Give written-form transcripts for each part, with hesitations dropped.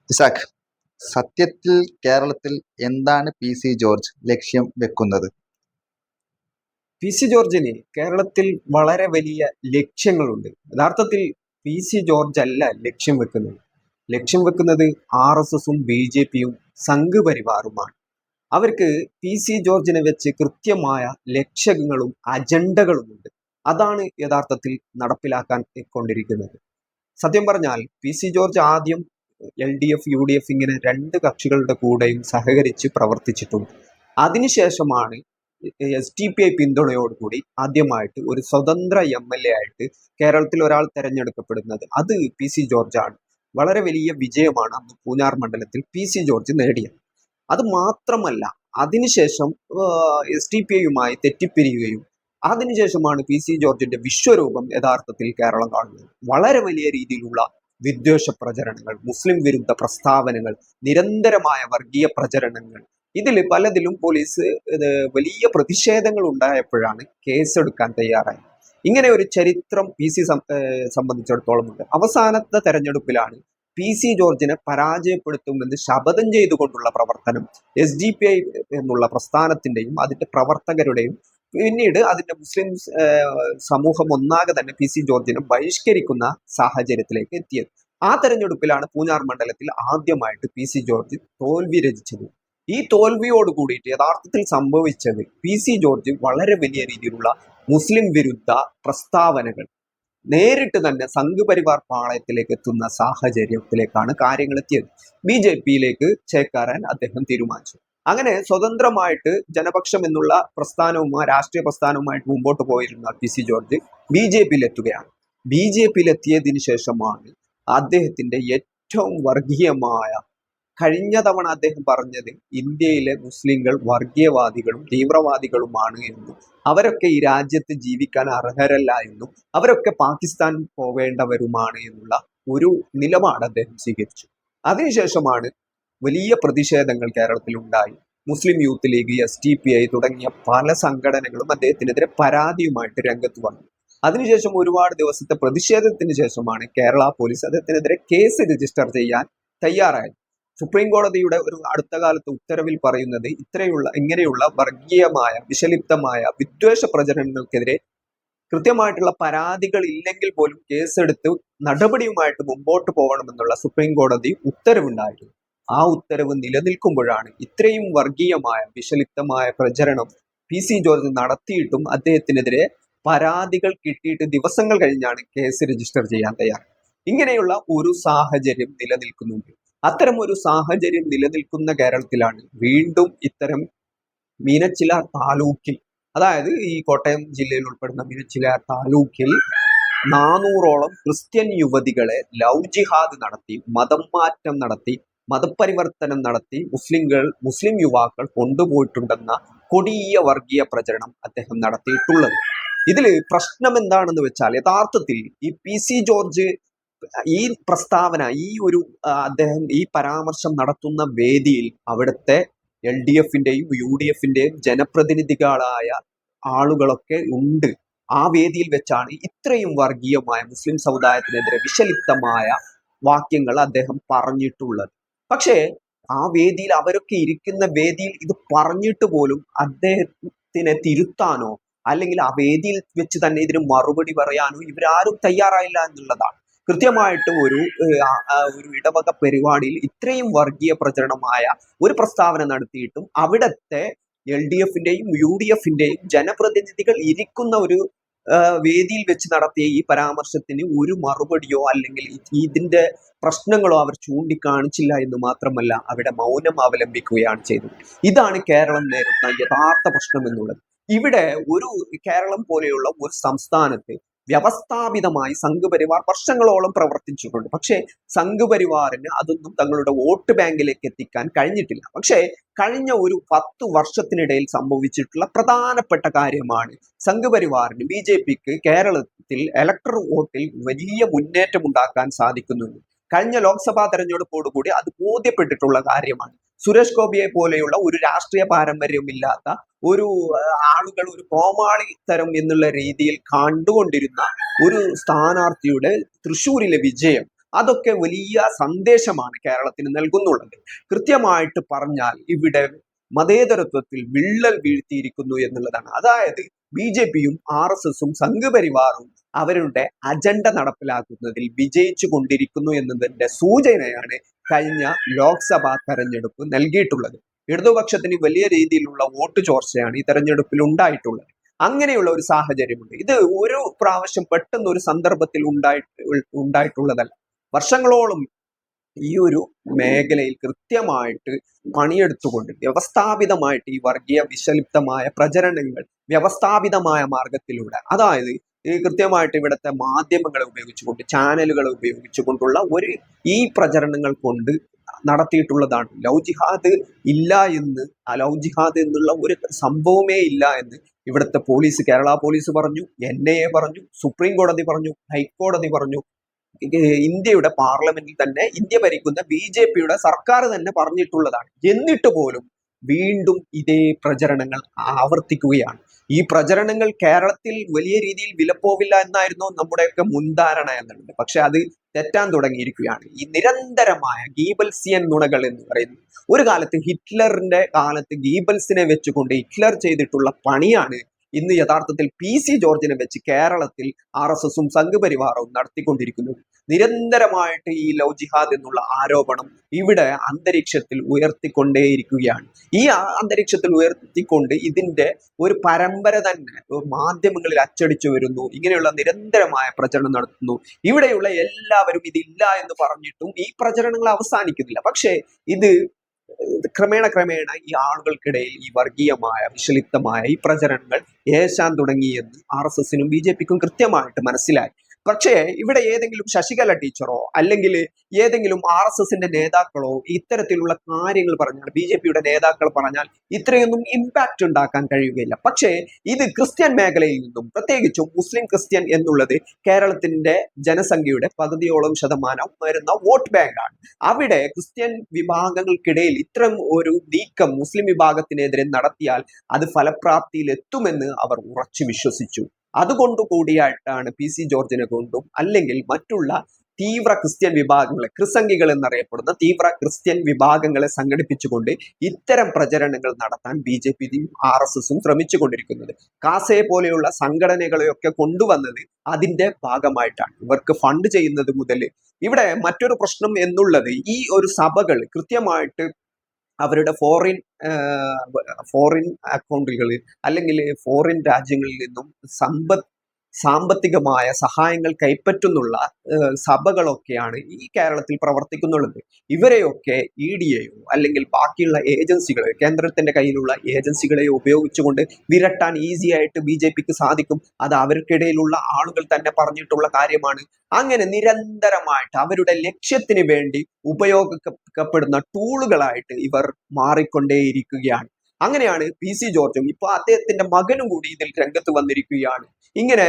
ഇസാഖ്, സത്യത്തിൽ കേരളത്തിൽ എന്താണ് പി.സി. ജോർജ് ലക്ഷ്യം വെക്കുന്നത്? പി.സി. ജോർജിന് കേരളത്തിൽ വളരെ വലിയ ലക്ഷ്യങ്ങളുണ്ട്. യഥാർത്ഥത്തിൽ പി.സി. ജോർജ് അല്ല ലക്ഷ്യം വെക്കുന്നത്. ലക്ഷ്യം വെക്കുന്നത് RSSും BJPയും സംഘപരിവാറുമാണ്. അവർക്ക് പി.സി. ജോർജിനെ വെച്ച് കൃത്യമായ ലക്ഷ്യങ്ങളും അജണ്ടകളുമുണ്ട്. അതാണ് യഥാർത്ഥത്തിൽ നടപ്പിലാക്കാൻ കൊണ്ടിരിക്കുന്നത്. സത്യം പറഞ്ഞാൽ പി.സി. ജോർജ് ആദ്യം LDF, UDF ഇങ്ങനെ രണ്ട് കക്ഷികളുടെ കൂടെയും സഹകരിച്ച് പ്രവർത്തിച്ചിട്ടുണ്ട്. അതിനുശേഷമാണ് SDPI പിന്തുണയോടുകൂടി ആദ്യമായിട്ട് ഒരു സ്വതന്ത്ര MLA ആയിട്ട് കേരളത്തിൽ ഒരാൾ തെരഞ്ഞെടുക്കപ്പെടുന്നത്. അത് പി.സി. ജോർജാണ്. വളരെ വലിയ വിജയമാണ് അന്ന് പൂഞ്ഞാർ മണ്ഡലത്തിൽ പി.സി. ജോർജ് നേടിയത്. അത് മാത്രമല്ല, അതിനുശേഷം SDPIയുമായി തെറ്റിപ്പിരിയുകയും അതിനുശേഷമാണ് പി.സി. ജോർജിന്റെ വിശ്വരൂപം യഥാർത്ഥത്തിൽ കേരളം കാണുന്നത്. വളരെ വലിയ രീതിയിലുള്ള വിദ്വേഷ പ്രചരണങ്ങൾ, മുസ്ലിം വിരുദ്ധ പ്രസ്താവനകൾ, നിരന്തരമായ വർഗീയ പ്രചരണങ്ങൾ, ഇതിൽ പലതിലും പോലീസ് വലിയ പ്രതിഷേധങ്ങൾ ഉണ്ടായപ്പോഴാണ് കേസെടുക്കാൻ തയ്യാറായത്. ഇങ്ങനെ ഒരു ചരിത്രം പി.സി. സംബന്ധിച്ചിടത്തോളം ഉണ്ട്. അവസാനത്തെ തെരഞ്ഞെടുപ്പിലാണ് പി.സി. ജോർജിനെ പരാജയപ്പെടുത്തുമെന്ന് ശപഥം ചെയ്തുകൊണ്ടുള്ള പ്രവർത്തനം SDPI എന്നുള്ള പ്രസ്ഥാനത്തിന്റെയും അതിന്റെ പ്രവർത്തകരുടെയും പിന്നീട് അതിന്റെ മുസ്ലിം സമൂഹം ഒന്നാകെ തന്നെ പി.സി. ജോർജിനെ ബഹിഷ്കരിക്കുന്ന സാഹചര്യത്തിലേക്ക് എത്തിയത്. ആ തെരഞ്ഞെടുപ്പിലാണ് പൂഞ്ഞാർ മണ്ഡലത്തിൽ ആദ്യമായിട്ട് പി.സി. ജോർജ് തോൽവി രചിച്ചത്. ഈ തോൽവിയോട് കൂടിയിട്ട് യഥാർത്ഥത്തിൽ സംഭവിച്ചത് പി.സി. ജോർജ് വളരെ വലിയ രീതിയിലുള്ള മുസ്ലിം വിരുദ്ധ പ്രസ്താവനകൾ നേരിട്ട് തന്നെ സംഘപരിവാർ പാളയത്തിലേക്ക് എത്തുന്ന സാഹചര്യത്തിലേക്കാണ് കാര്യങ്ങൾ എത്തിയത്. BJPയിലേക്ക് ചേക്കാറാൻ അദ്ദേഹം തീരുമാനിച്ചു. അങ്ങനെ സ്വതന്ത്രമായിട്ട് ജനപക്ഷം എന്നുള്ള പ്രസ്ഥാനവുമായി, രാഷ്ട്രീയ പ്രസ്ഥാനവുമായിട്ട് മുമ്പോട്ട് പോയിരുന്ന പി.സി. ജോർജ് BJPയിൽ എത്തുകയാണ്. BJPയിൽ എത്തിയതിനു ശേഷമാണ് അദ്ദേഹത്തിന്റെ ഏറ്റവും വർഗീയമായ, കഴിഞ്ഞ തവണ അദ്ദേഹം പറഞ്ഞത് ഇന്ത്യയിലെ മുസ്ലിങ്ങൾ വർഗീയവാദികളും തീവ്രവാദികളുമാണ് എന്നും അവരൊക്കെ ഈ രാജ്യത്ത് ജീവിക്കാൻ അർഹരല്ല എന്നും അവരൊക്കെ പാകിസ്ഥാൻ പോവേണ്ടവരുമാണ് എന്നുള്ള ഒരു നിലപാട് അദ്ദേഹം സ്വീകരിച്ചു. അതിനുശേഷമാണ് വലിയ പ്രതിഷേധങ്ങൾ കേരളത്തിൽ ഉണ്ടായി. മുസ്ലിം യൂത്ത് ലീഗ്, SDPI തുടങ്ങിയ പല സംഘടനകളും അദ്ദേഹത്തിനെതിരെ പരാതിയുമായിട്ട് രംഗത്ത് വന്നു. അതിനുശേഷം ഒരുപാട് ദിവസത്തെ പ്രതിഷേധത്തിന് ശേഷമാണ് കേരള പോലീസ് അദ്ദേഹത്തിനെതിരെ കേസ് രജിസ്റ്റർ ചെയ്യാൻ തയ്യാറായത്. സുപ്രീം കോടതിയുടെ ഒരു അടുത്ത കാലത്ത് ഉത്തരവിൽ പറയുന്നത് ഇങ്ങനെയുള്ള വർഗീയമായ, വിഷലിപ്തമായ വിദ്വേഷ പ്രചരണങ്ങൾക്കെതിരെ കൃത്യമായിട്ടുള്ള പരാതികൾ ഇല്ലെങ്കിൽ പോലും കേസെടുത്ത് നടപടിയുമായിട്ട് മുമ്പോട്ട് പോകണമെന്നുള്ള സുപ്രീം കോടതി ഉത്തരവുണ്ടായിരുന്നു. ആ ഉത്തരവ് നിലനിൽക്കുമ്പോഴാണ് ഇത്രയും വർഗീയമായ, വിഷലിപ്തമായ പ്രചരണം പി.സി. ജോർജ് നടത്തിയിട്ടും അദ്ദേഹത്തിനെതിരെ പരാതികൾ കിട്ടിയിട്ട് ദിവസങ്ങൾ കഴിഞ്ഞാണ് കേസ് രജിസ്റ്റർ ചെയ്യാൻ തയ്യാറ്. ഇങ്ങനെയുള്ള ഒരു സാഹചര്യം നിലനിൽക്കുന്നുണ്ട്. അത്തരം ഒരു സാഹചര്യം നിലനിൽക്കുന്ന കേരളത്തിലാണ് വീണ്ടും ഇത്തരം മീനച്ചിലാർ താലൂക്കിൽ, അതായത് ഈ കോട്ടയം ജില്ലയിൽ ഉൾപ്പെടുന്ന മീനച്ചിലാർ താലൂക്കിൽ 400ഓളം ക്രിസ്ത്യൻ യുവതികളെ ലവ് ജിഹാദ് നടത്തി, മതം മാറ്റം നടത്തി, മതപരിവർത്തനം നടത്തി മുസ്ലിം യുവാക്കൾ കൊണ്ടുപോയിട്ടുണ്ടെന്ന കൊടിയ വർഗീയ പ്രചരണം അദ്ദേഹം നടത്തിയിട്ടുള്ളത്. ഇതിൽ പ്രശ്നം എന്താണെന്ന് വെച്ചാൽ, യഥാർത്ഥത്തിൽ ഈ പി.സി. ജോർജ് ഈ പ്രസ്താവന, അദ്ദേഹം ഈ പരാമർശം നടത്തുന്ന വേദിയിൽ അവിടുത്തെ LDFന്റെയും UDFന്റെയും ജനപ്രതിനിധികളായ ആളുകളൊക്കെ ഉണ്ട്. ആ വേദിയിൽ വെച്ചാണ് ഇത്രയും വർഗീയമായ, മുസ്ലിം സമുദായത്തിനെതിരെ വിഷലിപ്തമായ വാക്യങ്ങൾ അദ്ദേഹം പറഞ്ഞിട്ടുള്ളത്. പക്ഷേ ആ വേദിയിൽ, അവരൊക്കെ ഇരിക്കുന്ന വേദിയിൽ ഇത് പറഞ്ഞിട്ട് പോലും അദ്ദേഹത്തിനെ തിരുത്താനോ അല്ലെങ്കിൽ ആ വേദിയിൽ വെച്ച് തന്നെ ഇതിന് മറുപടി പറയാനോ ഇവരാരും തയ്യാറായില്ല എന്നുള്ളതാണ്. കൃത്യമായിട്ട് ഒരു ഇടവക പരിപാടിയിൽ ഇത്രയും വർഗീയ പ്രചരണമായ ഒരു പ്രസ്താവന നടത്തിയിട്ടും അവിടത്തെ LDFന്റെയും UDFന്റെയും ജനപ്രതിനിധികൾ ഇരിക്കുന്ന ഒരു വേദിയിൽ വെച്ച് നടത്തിയ ഈ പരാമർശത്തിന് ഒരു മറുപടിയോ അല്ലെങ്കിൽ ഇതിന്റെ പ്രശ്നങ്ങളോ അവർ ചൂണ്ടിക്കാണിച്ചില്ല എന്ന് മാത്രമല്ല, അവിടെ മൗനം അവലംബിക്കുകയാണ് ചെയ്തത്. ഇതാണ് കേരളം നേരിടുന്ന യഥാർത്ഥ പ്രശ്നം എന്നുള്ളത്. ഇവിടെ കേരളം പോലെയുള്ള ഒരു സംസ്ഥാനത്ത് വ്യവസ്ഥാപിതമായി സംഘപരിവാർ വർഷങ്ങളോളം പ്രവർത്തിച്ചിട്ടുണ്ട്. പക്ഷേ സംഘപരിവാറിന് അതൊന്നും തങ്ങളുടെ വോട്ട് ബാങ്കിലേക്ക് എത്തിക്കാൻ കഴിഞ്ഞിട്ടില്ല. പക്ഷേ കഴിഞ്ഞ ഒരു 10 വർഷത്തിനിടയിൽ സംഭവിച്ചിട്ടുള്ള പ്രധാനപ്പെട്ട കാര്യമാണ് സംഘപരിവാറിന്, BJPക്ക് കേരളത്തിൽ ഇലക്ടറൽ വോട്ടിൽ വലിയ മുന്നേറ്റം ഉണ്ടാക്കാൻ സാധിക്കുന്നുണ്ട്. കഴിഞ്ഞ ലോക്സഭാ തെരഞ്ഞെടുപ്പോടുകൂടി അത് ബോധ്യപ്പെട്ടിട്ടുള്ള കാര്യമാണ്. സുരേഷ് ഗോപിയെ പോലെയുള്ള ഒരു രാഷ്ട്രീയ പാരമ്പര്യമില്ലാത്ത ഒരു ആളുകൾ, ഒരു കോമാളിത്തരം എന്നുള്ള രീതിയിൽ കണ്ടുകൊണ്ടിരുന്ന ഒരു സ്ഥാനാർത്ഥിയുടെ തൃശ്ശൂരിലെ വിജയം അതൊക്കെ വലിയ സന്ദേശമാണ് കേരളത്തിന് നൽകുന്നുള്ളത്. കൃത്യമായിട്ട് പറഞ്ഞാൽ ഇവിടെ മതേതരത്വത്തിൽ വിള്ളൽ വീഴ്ത്തിയിരിക്കുന്നു എന്നുള്ളതാണ്. അതായത് BJPയും RSSും സംഘപരിവാറും അവരുടെ അജണ്ട നടപ്പിലാക്കുന്നതിൽ വിജയിച്ചു കൊണ്ടിരിക്കുന്നു എന്നതിന്റെ സൂചനയാണ് കഴിഞ്ഞ ലോക്സഭാ തെരഞ്ഞെടുപ്പ് നൽകിയിട്ടുള്ളത്. ഇടതുപക്ഷത്തിന് വലിയ രീതിയിലുള്ള വോട്ട് ചോർച്ചയാണ് ഈ തെരഞ്ഞെടുപ്പിൽ ഉണ്ടായിട്ടുള്ളത്. അങ്ങനെയുള്ള ഒരു സാഹചര്യമുണ്ട്. ഇത് ഒരു പ്രാവശ്യം പെട്ടെന്ന് ഒരു സന്ദർഭത്തിൽ ഉണ്ടായിട്ടുള്ളതല്ല. വർഷങ്ങളോളം ഈ ഒരു മേഖലയിൽ കൃത്യമായിട്ട് പണിയെടുത്തുകൊണ്ട് വ്യവസ്ഥാപിതമായിട്ട് ഈ വർഗീയ വിഷലിപ്തമായ പ്രചരണങ്ങൾ വ്യവസ്ഥാപിതമായ മാർഗത്തിലൂടെ, അതായത് ഈ കൃത്യമായിട്ട് ഇവിടുത്തെ മാധ്യമങ്ങളെ ഉപയോഗിച്ചുകൊണ്ട്, ചാനലുകളെ ഉപയോഗിച്ചുകൊണ്ടുള്ള ഈ പ്രചരണങ്ങൾ കൊണ്ട് നടത്തിയിട്ടുള്ളതാണ്. ലവ് ജിഹാദ് ഇല്ല എന്ന്, ലവ് ജിഹാദ് എന്നുള്ള ഒരു സംഭവമേ ഇല്ല എന്ന് ഇവിടുത്തെ പോലീസ്, കേരള പോലീസ് പറഞ്ഞു, NIA പറഞ്ഞു, സുപ്രീം കോടതി പറഞ്ഞു, ഹൈക്കോടതി പറഞ്ഞു, ഇന്ത്യയുടെ പാർലമെന്റിൽ തന്നെ ഇന്ത്യ ഭരിക്കുന്ന BJPയുടെ സർക്കാർ തന്നെ പറഞ്ഞിട്ടുള്ളതാണ്. എന്നിട്ട് പോലും വീണ്ടും ഇതേ പ്രചരണങ്ങൾ ആവർത്തിക്കുകയാണ്. ഈ പ്രചരണങ്ങൾ കേരളത്തിൽ വലിയ രീതിയിൽ വിലപ്പോവില്ല എന്നായിരുന്നു നമ്മുടെയൊക്കെ മുൻധാരണ എന്നുള്ളത്. പക്ഷെ അത് തെറ്റാൻ തുടങ്ങിയിരിക്കുകയാണ്. ഈ നിരന്തരമായ ഗീബൽസിയൻ നുണകൾ എന്ന് പറയുന്നത്, ഒരു കാലത്ത് ഹിറ്റ്ലറിന്റെ കാലത്ത് ഗീബൽസിനെ വെച്ചുകൊണ്ട് ഹിറ്റ്ലർ ചെയ്തിട്ടുള്ള പണിയാണ് ഇന്ന് യഥാർത്ഥത്തിൽ PC ജോർജിനെ വെച്ച് കേരളത്തിൽ RSSും സംഘപരിവാറവും നടത്തിക്കൊണ്ടിരിക്കുന്നത്. നിരന്തരമായിട്ട് ഈ ലവ് ജിഹാദ് എന്നുള്ള ആരോപണം ഇവിടെ അന്തരീക്ഷത്തിൽ ഉയർത്തിക്കൊണ്ടേയിരിക്കുകയാണ്. ഈ അന്തരീക്ഷത്തിൽ ഉയർത്തിക്കൊണ്ട് ഇതിന്റെ ഒരു പരമ്പര തന്നെ മാധ്യമങ്ങളിൽ അച്ചടിച്ചു വരുന്നു. ഇങ്ങനെയുള്ള നിരന്തരമായ പ്രചരണം നടത്തുന്നു. ഇവിടെയുള്ള എല്ലാവരും ഇതില്ല എന്ന് പറഞ്ഞിട്ടും ഈ പ്രചരണങ്ങൾ അവസാനിക്കുന്നില്ല. പക്ഷേ ഇത് ക്രമേണ ഈ ആളുകൾക്കിടയിൽ ഈ വർഗീയമായ വിഷലിപ്തമായ ഈ പ്രചരണങ്ങൾ ഏശാൻ തുടങ്ങിയെന്ന് RSSനും BJPക്കും കൃത്യമായിട്ട് മനസ്സിലായി. പക്ഷേ ഇവിടെ ഏതെങ്കിലും ശശികല ടീച്ചറോ അല്ലെങ്കിൽ ഏതെങ്കിലും RSSന്റെ നേതാക്കളോ ഇത്തരത്തിലുള്ള കാര്യങ്ങൾ പറഞ്ഞാൽ, BJPയുടെ നേതാക്കൾ പറഞ്ഞാൽ ഇത്രയൊന്നും ഇമ്പാക്റ്റ് ഉണ്ടാക്കാൻ കഴിയുകയില്ല. പക്ഷേ ഇത് ക്രിസ്ത്യൻ മേഖലയിൽ നിന്നും, പ്രത്യേകിച്ചും മുസ്ലിം ക്രിസ്ത്യൻ എന്നുള്ളത് കേരളത്തിന്റെ ജനസംഖ്യയുടെ പകുതിയോളം ശതമാനം വരുന്ന വോട്ട് ബാങ്കാണ്. അവിടെ ക്രിസ്ത്യൻ വിഭാഗങ്ങൾക്കിടയിൽ ഇത്തരം ഒരു നീക്കം മുസ്ലിം വിഭാഗത്തിനെതിരെ നടത്തിയാൽ അത് ഫലപ്രാപ്തിയിൽ എത്തുമെന്ന് അവർ ഉറച്ചു വിശ്വസിച്ചു. അതുകൊണ്ടുകൂടിയായിട്ടാണ് PC ജോർജിനെ കൊണ്ടും അല്ലെങ്കിൽ മറ്റുള്ള തീവ്ര ക്രിസ്ത്യൻ വിഭാഗങ്ങളെ, ക്രിസംഗികൾ എന്നറിയപ്പെടുന്ന തീവ്ര ക്രിസ്ത്യൻ വിഭാഗങ്ങളെ സംഘടിപ്പിച്ചുകൊണ്ട് ഇത്തരം പ്രചരണങ്ങൾ നടത്താൻ BJPയും RSSും ശ്രമിച്ചുകൊണ്ടിരിക്കുന്നത്. കാസയെ പോലെയുള്ള സംഘടനകളെയൊക്കെ കൊണ്ടുവന്നത് അതിന്റെ ഭാഗമായിട്ടാണ്. ഇവർക്ക് ഫണ്ട് ചെയ്യുന്നത് മുതൽ ഇവിടെ മറ്റൊരു പ്രശ്നം എന്നുള്ളത്, ഈ ഒരു സഭകൾ കൃത്യമായിട്ട് അവരുടെ ഫോറിൻ അക്കൗണ്ടുകളിൽ അല്ലെങ്കിൽ ഫോറിൻ രാജ്യങ്ങളിൽ നിന്നും സാമ്പത്തികമായ സഹായങ്ങൾ കൈപ്പറ്റുന്നുള്ള സഭകളൊക്കെയാണ് ഈ കേരളത്തിൽ പ്രവർത്തിക്കുന്നുള്ളത്. ഇവരെയൊക്കെ EDയെയോ അല്ലെങ്കിൽ ബാക്കിയുള്ള ഏജൻസികളെ, കേന്ദ്രത്തിന്റെ കയ്യിലുള്ള ഏജൻസികളെയോ ഉപയോഗിച്ചുകൊണ്ട് വിരട്ടാൻ ഈസി ആയിട്ട് BJPക്ക് സാധിക്കും. അത് അവർക്കിടയിലുള്ള ആളുകൾ തന്നെ പറഞ്ഞിട്ടുള്ള കാര്യമാണ്. അങ്ങനെ നിരന്തരമായിട്ട് അവരുടെ ലക്ഷ്യത്തിന് വേണ്ടി ഉപയോഗിക്കപ്പെടുന്ന ടൂളുകളായിട്ട് ഇവർ മാറിക്കൊണ്ടേയിരിക്കുകയാണ്. അങ്ങനെയാണ് PC ജോർജും ഇപ്പൊ അദ്ദേഹത്തിന്റെ മകനും കൂടി ഇതിൽ രംഗത്ത് വന്നിരിക്കുകയാണ്. ഇങ്ങനെ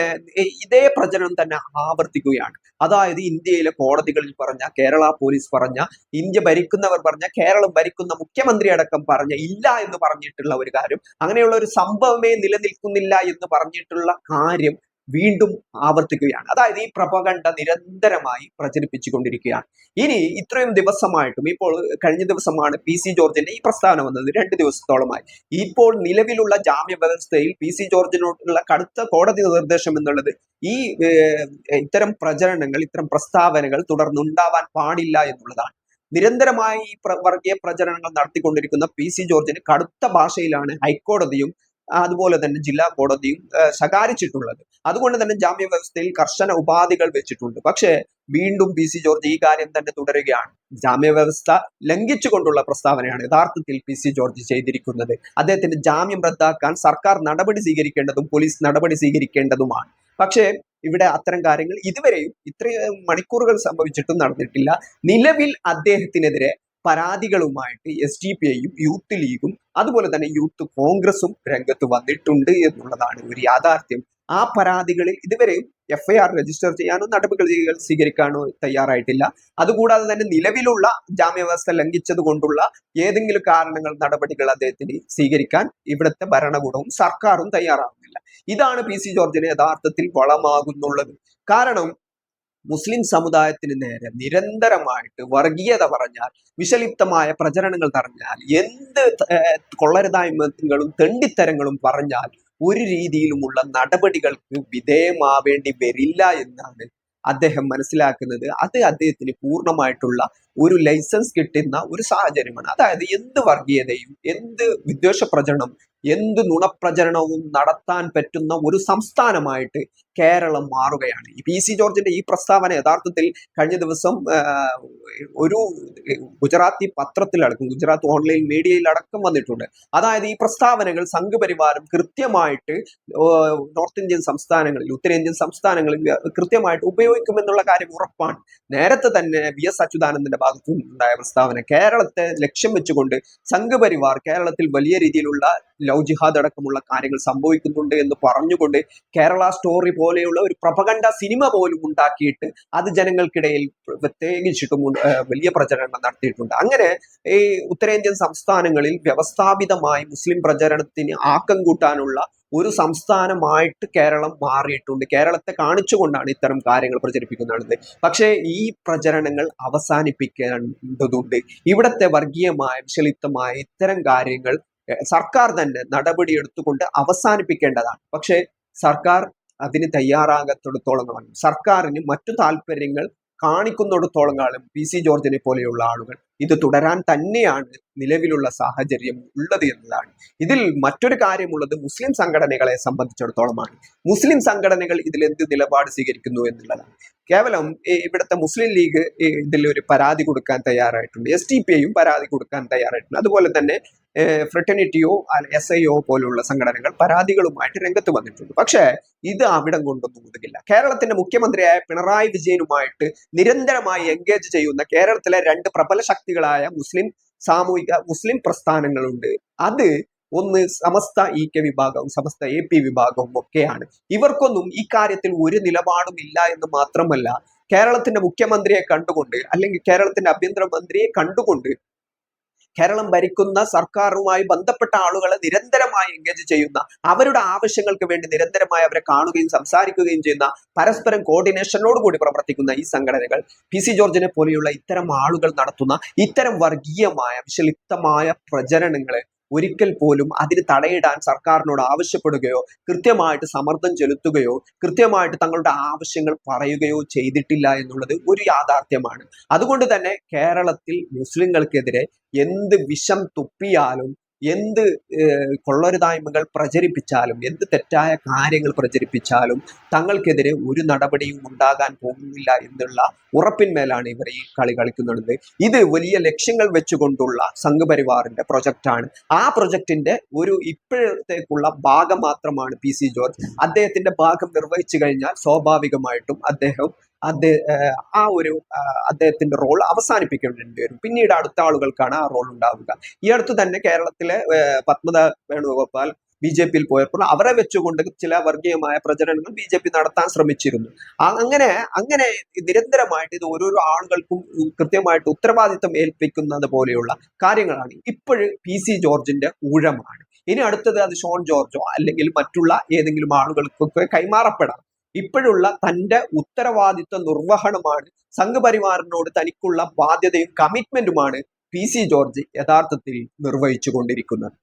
ഇതേ പ്രചരണം തന്നെ ആവർത്തിക്കുകയാണ്. അതായത് ഇന്ത്യയിലെ കോടതികളിൽ പറഞ്ഞ, കേരള പോലീസ് പറഞ്ഞ, ഇന്ത്യ ഭരിക്കുന്നവർ പറഞ്ഞ, കേരളം ഭരിക്കുന്ന മുഖ്യമന്ത്രി അടക്കം പറഞ്ഞ, ഇല്ല എന്ന് പറഞ്ഞിട്ടുള്ള ഒരു കാര്യം, അങ്ങനെയുള്ള ഒരു സംഭവമേ നിലനിൽക്കുന്നില്ല എന്ന് പറഞ്ഞിട്ടുള്ള കാര്യം വീണ്ടും ആവർത്തിക്കുകയാണ്. അതായത് ഈ പ്രപഗണ്ട നിരന്തരമായി പ്രചരിപ്പിച്ചുകൊണ്ടിരിക്കുകയാണ്. ഇനി ഇത്രയും ദിവസമായിട്ടും, ഇപ്പോൾ കഴിഞ്ഞ ദിവസമാണ് PC ജോർജിന്റെ ഈ പ്രസ്താവന വന്നത്, 2 ദിവസത്തോളമായി. ഇപ്പോൾ നിലവിലുള്ള ജാമ്യ വ്യവസ്ഥയിൽ PC ജോർജിനോടുള്ള കടുത്ത കോടതി നിർദ്ദേശം എന്നുള്ളത് ഈ ഇത്തരം പ്രചരണങ്ങൾ, ഇത്തരം പ്രസ്താവനകൾ തുടർന്നുണ്ടാവാൻ പാടില്ല എന്നുള്ളതാണ്. നിരന്തരമായി ഈ വർഗീയ പ്രചരണങ്ങൾ നടത്തിക്കൊണ്ടിരിക്കുന്ന PC ജോർജിന് കടുത്ത ഭാഷയിലാണ് ഹൈക്കോടതിയും അതുപോലെ തന്നെ ജില്ലാ കോടതിയും ശകാരിച്ചിട്ടുള്ളത്. അതുകൊണ്ട് തന്നെ ജാമ്യ വ്യവസ്ഥയിൽ കർശന ഉപാധികൾ വെച്ചിട്ടുണ്ട്. പക്ഷേ വീണ്ടും PC ജോർജ് ഈ കാര്യം തന്നെ തുടരുകയാണ്. ജാമ്യ വ്യവസ്ഥ ലംഘിച്ചുകൊണ്ടുള്ള പ്രസ്താവനയാണ് യഥാർത്ഥത്തിൽ PC ജോർജ് ചെയ്തിരിക്കുന്നത്. അദ്ദേഹത്തിന്റെ ജാമ്യം റദ്ദാക്കാൻ സർക്കാർ നടപടി സ്വീകരിക്കേണ്ടതും പോലീസ് നടപടി സ്വീകരിക്കേണ്ടതുമാണ്. പക്ഷേ ഇവിടെ അത്തരം കാര്യങ്ങൾ ഇതുവരെയും ഇത്രയും മണിക്കൂറുകൾ സംഭവിച്ചിട്ടും നടന്നിട്ടില്ല. നിലവിൽ അദ്ദേഹത്തിനെതിരെ പരാതികളുമായിട്ട് SDPIയും യൂത്ത് ലീഗും അതുപോലെ തന്നെ യൂത്ത് കോൺഗ്രസും രംഗത്ത് വന്നിട്ടുണ്ട് എന്നുള്ളതാണ് ഒരു യാഥാർത്ഥ്യം. ആ പരാതികളിൽ ഇതുവരെയും FIR രജിസ്റ്റർ ചെയ്യാനോ നടപടികൾ സ്വീകരിക്കാനോ തയ്യാറായിട്ടില്ല. അതുകൂടാതെ തന്നെ നിലവിലുള്ള ജാമ്യവ്യവസ്ഥ ലംഘിച്ചത് കൊണ്ടുള്ള ഏതെങ്കിലും കാരണങ്ങൾ, നടപടികൾ അദ്ദേഹത്തിന് സ്വീകരിക്കാൻ ഇവിടുത്തെ ഭരണകൂടവും സർക്കാരും തയ്യാറാകുന്നില്ല. ഇതാണ് PC ജോർജിന് യഥാർത്ഥത്തിൽ വളമാകുന്നുള്ളത്. കാരണം മുസ്ലിം സമുദായത്തിന് നേരെ നിരന്തരമായിട്ട് വർഗീയത പറഞ്ഞാൽ, വിഷലിപ്തമായ പ്രചരണങ്ങൾ പറഞ്ഞാൽ, എന്ത് കൊള്ളരുതായ്മകളും തെണ്ടിത്തരങ്ങളും പറഞ്ഞാൽ ഒരു രീതിയിലുമുള്ള നടപടികൾക്ക് വിധേയമാവേണ്ടി വരില്ല എന്നാണ് അദ്ദേഹം മനസ്സിലാക്കുന്നത്. അത് അദ്ദേഹത്തിന് പൂർണ്ണമായിട്ടുള്ള ഒരു ലൈസൻസ് കിട്ടുന്ന ഒരു സാഹചര്യമാണ്. അതായത് എന്ത് വർഗീയതയും, എന്ത് വിദ്വേഷ പ്രചരണം, എന്ത് നുണപ്രചരണവും നടത്താൻ പറ്റുന്ന ഒരു സംസ്ഥാനമായിട്ട് കേരളം മാറുകയാണ്. ഈ പി സി ജോർജിന്റെ ഈ പ്രസ്താവന യഥാർത്ഥത്തിൽ കഴിഞ്ഞ ദിവസം ഒരു ഗുജറാത്തി പത്രത്തിലടക്കം, ഗുജറാത്ത് ഓൺലൈൻ മീഡിയയിൽ അടക്കം വന്നിട്ടുണ്ട്. അതായത് ഈ പ്രസ്താവനകൾ സംഘപരിവാരം കൃത്യമായിട്ട് നോർത്ത് ഇന്ത്യൻ സംസ്ഥാനങ്ങളിൽ, ഉത്തരേന്ത്യൻ സംസ്ഥാനങ്ങളിൽ കൃത്യമായിട്ട് ഉപയോഗിക്കുമെന്നുള്ള കാര്യം ഉറപ്പാണ്. നേരത്തെ തന്നെ വി എസ് അച്യുതാനന്ദന്റെ ഭാഗത്തു നിന്നുണ്ടായ പ്രസ്താവന കേരളത്തെ ലക്ഷ്യം വെച്ചുകൊണ്ട് സംഘപരിവാർ കേരളത്തിൽ വലിയ രീതിയിലുള്ള ലവ് ജിഹാദ് അടക്കമുള്ള കാര്യങ്ങൾ സംഭവിക്കുന്നുണ്ട് എന്ന് പറഞ്ഞുകൊണ്ട് കേരള സ്റ്റോറി പോലെയുള്ള ഒരു പ്രപഗണ്ട സിനിമ പോലും ഉണ്ടാക്കിയിട്ട് അത് ജനങ്ങൾക്കിടയിൽ പ്രത്യേകിച്ചിട്ടും വലിയ പ്രചരണങ്ങൾ നടത്തിയിട്ടുണ്ട്. അങ്ങനെ ഈ ഉത്തരേന്ത്യൻ സംസ്ഥാനങ്ങളിൽ വ്യവസ്ഥാപിതമായി മുസ്ലിം പ്രചരണത്തിന് ആക്കം കൂട്ടാനുള്ള ഒരു സംസ്ഥാനമായിട്ട് കേരളം മാറിയിട്ടുണ്ട്. കേരളത്തെ കാണിച്ചുകൊണ്ടാണ് ഇത്തരം കാര്യങ്ങൾ പ്രചരിപ്പിക്കുന്നത്. പക്ഷേ ഈ പ്രചരണങ്ങൾ അവസാനിപ്പിക്കേണ്ടതുണ്ട്. ഇവിടത്തെ വർഗീയമായ വിഷലിപ്തമായ ഇത്തരം കാര്യങ്ങൾ സർക്കാർ തന്നെ നടപടി എടുത്തുകൊണ്ട് അവസാനിപ്പിക്കേണ്ടതാണ്. പക്ഷേ സർക്കാർ അതിന് തയ്യാറാകത്തിടത്തോളം കാലം, സർക്കാരിന് മറ്റു താല്പര്യങ്ങൾ കാണിക്കുന്നിടത്തോളം കാലം പി സി ജോർജിനെ പോലെയുള്ള ആളുകൾ ഇത് തുടരാൻ തന്നെയാണ് നിലവിലുള്ള സാഹചര്യം ഉള്ളത് എന്നതാണ്. ഇതിൽ മറ്റൊരു കാര്യമുള്ളത് മുസ്ലിം സംഘടനകളെ സംബന്ധിച്ചിടത്തോളമാണ്. മുസ്ലിം സംഘടനകൾ ഇതിൽ എന്ത് നിലപാട് സ്വീകരിക്കുന്നു എന്നുള്ളതാണ്. കേവലം ഇവിടുത്തെ മുസ്ലിം ലീഗ് ഇതിൽ ഒരു പരാതി കൊടുക്കാൻ തയ്യാറായിട്ടുണ്ട്. SDPIയും പരാതി കൊടുക്കാൻ തയ്യാറായിട്ടുണ്ട്. അതുപോലെ തന്നെ ഫ്രട്ടേണിറ്റിയോ SIO പോലുള്ള സംഘടനകൾ പരാതികളുമായിട്ട് രംഗത്ത് വന്നിട്ടുണ്ട്. പക്ഷേ ഇത് അവിടം കൊണ്ടൊന്നും ഒതുങ്ങില്ല. കേരളത്തിന്റെ മുഖ്യമന്ത്രിയായ പിണറായി വിജയനുമായിട്ട് നിരന്തരമായി എൻഗേജ് ചെയ്യുന്ന കേരളത്തിലെ രണ്ട് പ്രബല ശക്തികളായ മുസ്ലിം പ്രസ്ഥാനങ്ങളുണ്ട്. അത് ഒന്ന് സമസ്ത EK വിഭാഗവും സമസ്ത AP വിഭാഗവും ഒക്കെയാണ്. ഇവർക്കൊന്നും ഈ കാര്യത്തിൽ ഒരു നിലപാടും ഇല്ല എന്ന് മാത്രമല്ല, കേരളത്തിന്റെ മുഖ്യമന്ത്രിയെ കണ്ടുകൊണ്ട്, അല്ലെങ്കിൽ കേരളത്തിന്റെ ആഭ്യന്തരമന്ത്രിയെ കണ്ടുകൊണ്ട് കേരളം ഭരിക്കുന്ന സർക്കാരുമായി ബന്ധപ്പെട്ട ആളുകളെ നിരന്തരമായി എൻഗേജ് ചെയ്യുന്ന, അവരുടെ ആവശ്യങ്ങൾക്ക് വേണ്ടി നിരന്തരമായി അവരെ കാണുകയും സംസാരിക്കുകയും ചെയ്യുന്ന, പരസ്പരം കോർഡിനേഷനോട് കൂടി പ്രവർത്തിക്കുന്ന ഈ സംഘടനകൾ പി സി ജോർജിനെ പോലെയുള്ള ഇത്തരം ആളുകൾ നടത്തുന്ന ഇത്തരം വർഗീയമായ വിഷലിപ്തമായ പ്രചരണങ്ങളെ ഒരിക്കൽ പോലും അതിന് തടയിടാൻ സർക്കാരിനോട് ആവശ്യപ്പെടുകയോ കൃത്യമായിട്ട് സമ്മർദ്ദം ചെലുത്തുകയോ കൃത്യമായിട്ട് തങ്ങളുടെ ആവശ്യങ്ങൾ പറയുകയോ ചെയ്തിട്ടില്ല എന്നുള്ളത് ഒരു യാഥാർത്ഥ്യമാണ്. അതുകൊണ്ട് തന്നെ കേരളത്തിൽ മുസ്ലിങ്ങൾക്കെതിരെ എന്ത് വിഷം തുപ്പിയാലും, എന്ത് കൊള്ളരുതായ്മകൾ പ്രചരിപ്പിച്ചാലും, എന്ത് തെറ്റായ കാര്യങ്ങൾ പ്രചരിപ്പിച്ചാലും തങ്ങൾക്കെതിരെ ഒരു നടപടിയും ഉണ്ടാകാൻ പോകുന്നില്ല എന്നുള്ള ഉറപ്പിന്മേലാണ് ഇവർ ഈ കളി കളിക്കുന്നത്. ഇത് വലിയ ലക്ഷ്യങ്ങൾ വെച്ചുകൊണ്ടുള്ള സംഘപരിവാറിന്റെ പ്രൊജക്റ്റാണ്. ആ പ്രൊജക്ടിന്റെ ഒരു ഇപ്പോഴത്തേക്കുള്ള ഭാഗം മാത്രമാണ് പി സി ജോർജ്. അദ്ദേഹത്തിന്റെ ഭാഗം നിർവഹിച്ചു കഴിഞ്ഞാൽ സ്വാഭാവികമായിട്ടും അദ്ദേഹത്തിന്റെ റോൾ അവസാനിപ്പിക്കേണ്ടി വരും. പിന്നീട് അടുത്ത ആളുകൾക്കാണ് ആ റോൾ ഉണ്ടാവുക. ഈ അടുത്ത് തന്നെ കേരളത്തിലെ പത്മത വേണുഗോപാൽ BJPയിൽ പോയപ്പോൾ അവരെ വെച്ചുകൊണ്ട് ചില വർഗീയമായ പ്രചരണങ്ങൾ BJP നടത്താൻ ശ്രമിച്ചിരുന്നു. അങ്ങനെ നിരന്തരമായിട്ട് ഇത് ഓരോരോ ആളുകൾക്കും കൃത്യമായിട്ട് ഉത്തരവാദിത്തം ഏൽപ്പിക്കുന്നത് പോലെയുള്ള കാര്യങ്ങളാണ്. ഇപ്പോഴും പി സി ജോർജിന്റെ ഊഴമാണ്. ഇനി അടുത്തത് അത് ഷോൺ ജോർജോ അല്ലെങ്കിൽ മറ്റുള്ള ഏതെങ്കിലും ആളുകൾക്കൊക്കെ കൈമാറപ്പെടാം. ഇപ്പോഴുള്ള തന്റെ ഉത്തരവാദിത്വ നിർവഹണമാണ്, സംഘപരിവാറിനോട് തനിക്കുള്ള ബാധ്യതയും കമ്മിറ്റ്മെന്റുമാണ് പി സി ജോർജ് യഥാർത്ഥത്തിൽ നിർവഹിച്ചു കൊണ്ടിരിക്കുന്നത്.